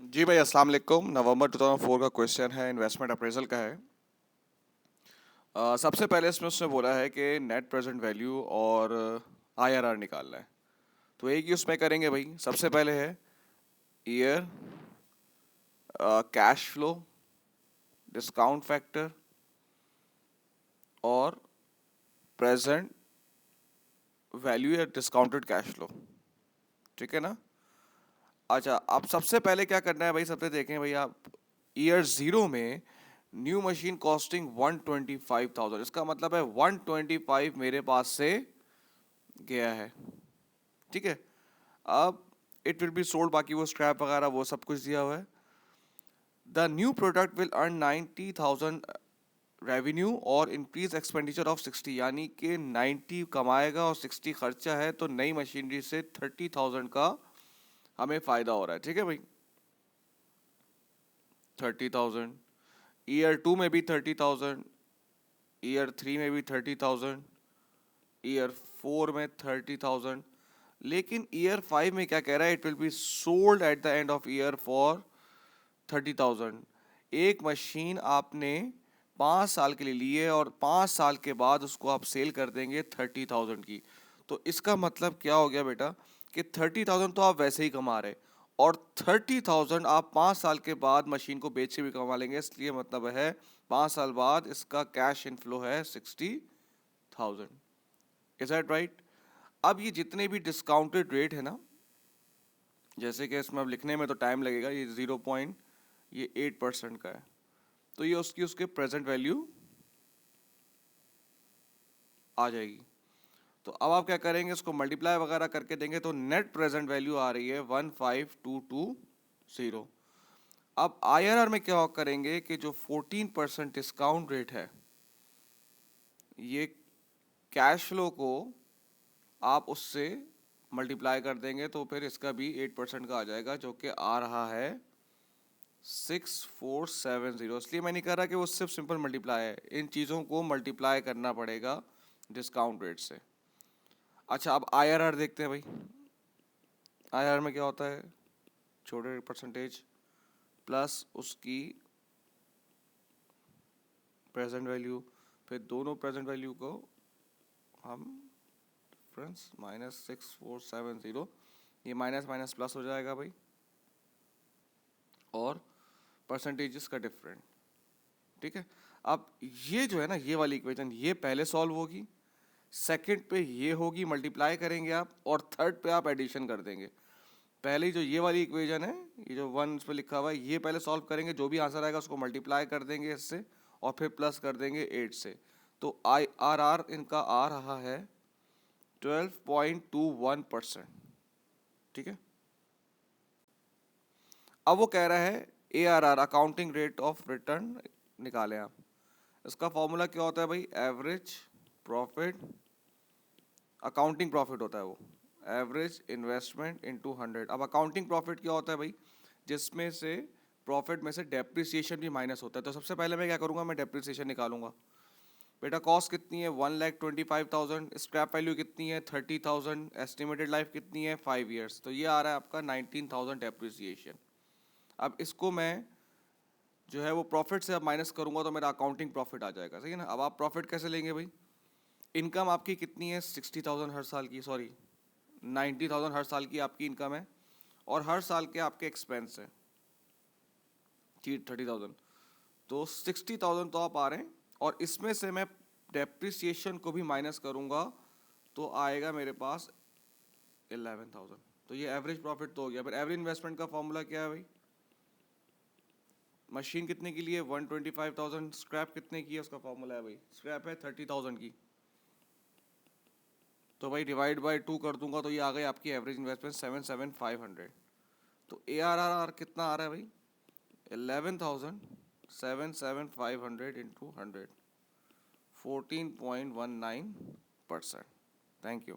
जी भाई, अस्सलाम वालेकुम। नवंबर 2004 का क्वेश्चन है, इन्वेस्टमेंट अप्रेजल का है। सबसे पहले इसमें उसने बोला है कि नेट प्रेजेंट वैल्यू और आईआरआर निकालना है। तो एक ही उसमें करेंगे भाई। सबसे पहले है year, cash flow, discount factor और प्रेजेंट वैल्यू या डिस्काउंटेड कैश फ्लो। ठीक है ना? अच्छा, अब सबसे पहले क्या करना है भाई? सबसे देखें भाई आप, ईयर जीरो में न्यू मशीन कॉस्टिंग 125,000, इसका मतलब है 125 मेरे पास से गया है। ठीक है। अब इट विल बी सोल्ड, बाकी वो स्क्रैप वगैरह वो सब कुछ दिया हुआ है। The new product will earn 90,000 revenue और इंक्रीज एक्सपेंडिचर ऑफ 60, यानी कि 90 कमाएगा और 60 खर्चा है, तो नई मशीनरी से 30,000 का हमें फायदा हो रहा है। ठीक है भाई, 30,000। ईयर टू में भी 30,000, ईयर थ्री में भी 30,000, ईयर फोर में 30,000। लेकिन ईयर फाइव में क्या कह रहा है? It will be sold at the end of year for 30,000। एक मशीन आपने 5 साल के लिए ली है और 5 साल के बाद उसको आप सेल कर देंगे 30,000 की। तो इसका मतलब क्या हो गया बेटा कि 30,000 तो आप वैसे ही कमा रहे, और 30,000 आप 5 साल के बाद मशीन को बेच के भी कमा लेंगे। इसलिए मतलब है 5 साल बाद इसका कैश इनफ्लो है 60,000। Is that right? अब ये जितने भी डिस्काउंटेड रेट है ना, जैसे कि इसमें अब लिखने में तो टाइम लगेगा, ये 8% का है, तो ये उसके प्रेजेंट वैल्यू आ जाएगी। तो अब आप क्या करेंगे? इसको मल्टीप्लाई वगैरह करके देंगे तो नेट प्रेजेंट वैल्यू आ रही है 15,220। अब आईआरआर में क्या करेंगे कि जो 14% डिस्काउंट रेट है, ये कैश फ्लो को आप उससे मल्टीप्लाई कर देंगे तो फिर इसका भी 8% का आ जाएगा, जो कि आ रहा है 6470। इसलिए मैं नहीं कह रहा कि वो सिर्फ सिंपल मल्टीप्लाई है, इन चीज़ों को मल्टीप्लाई करना पड़ेगा डिस्काउंट रेट से। अच्छा, अब आईआरआर देखते हैं भाई। आईआरआर में क्या होता है? छोटे परसेंटेज प्लस उसकी प्रेजेंट वैल्यू, फिर दोनों प्रेजेंट वैल्यू को हम डिफरेंस -6470, ये माइनस माइनस प्लस हो जाएगा भाई, और परसेंटेजेस का डिफरेंट। ठीक है। अब ये जो है ना, ये वाली इक्वेशन ये पहले सॉल्व होगी, सेकंड पे ये होगी, मल्टीप्लाई करेंगे आप, और थर्ड पे आप एडिशन कर देंगे। पहले जो ये वाली इक्वेशन है, ये जो वन इस पे लिखा हुआ है, ये पहले सॉल्व करेंगे, जो भी आंसर आएगा उसको मल्टीप्लाई कर देंगे इससे, और फिर प्लस कर देंगे 8 से। तो आईआरआर इनका आ रहा है 12.21%। ठीक है। अब वो कह रहा है ARR, accounting rate of return, निकालें आप। इसका फॉर्मूला क्या होता है भाई? एवरेज प्रॉफिट, अकाउंटिंग प्रॉफिट होता है वो, एवरेज इन्वेस्टमेंट इनटू 100। अब अकाउंटिंग प्रॉफिट क्या होता है भाई? जिसमें से प्रॉफिट में से डेप्रिसिएशन भी माइनस होता है। तो सबसे पहले मैं क्या करूँगा? मैं डेप्रिसिएशन निकालूंगा। बेटा कॉस्ट कितनी है? 1,25,000। स्क्रैप वैल्यू कितनी है? 30,000। एस्टिमेटेड लाइफ कितनी है? 5 ईयर्स। तो ये आ रहा है आपका 19,000 डेप्रिसिएशन। अब इसको मैं जो है वो प्रॉफिट से अब माइनस करूंगा तो मेरा अकाउंटिंग प्रॉफिट आ जाएगा। सही है ना? अब आप प्रॉफिट कैसे लेंगे भाई? इनकम आपकी कितनी है? 60,000 हर साल की, सॉरी 90,000 हर साल की आपकी इनकम है, और हर साल के आपके एक्सपेंस है 30,000। तो 60,000 तो आप आ रहे हैं, और इसमें से मैं डेप्रिसिएशन को भी माइनस करूंगा तो आएगा मेरे पास 11,000। तो ये एवरेज प्रॉफिट तो हो गया। फिर एवरेज इन्वेस्टमेंट का फॉर्मूला क्या है भाई? मशीन कितने की लिए? 125,000। स्क्रैप कितने की है? उसका फॉर्मूला है भाई, स्क्रैप है 30,000 की, तो भाई डिवाइड बाय 2 कर दूंगा तो ये आ गई आपकी एवरेज इन्वेस्टमेंट 7,750। तो ARR कितना आ रहा है भाई? 11,775 इंटू 100, 14.19%। Thank you.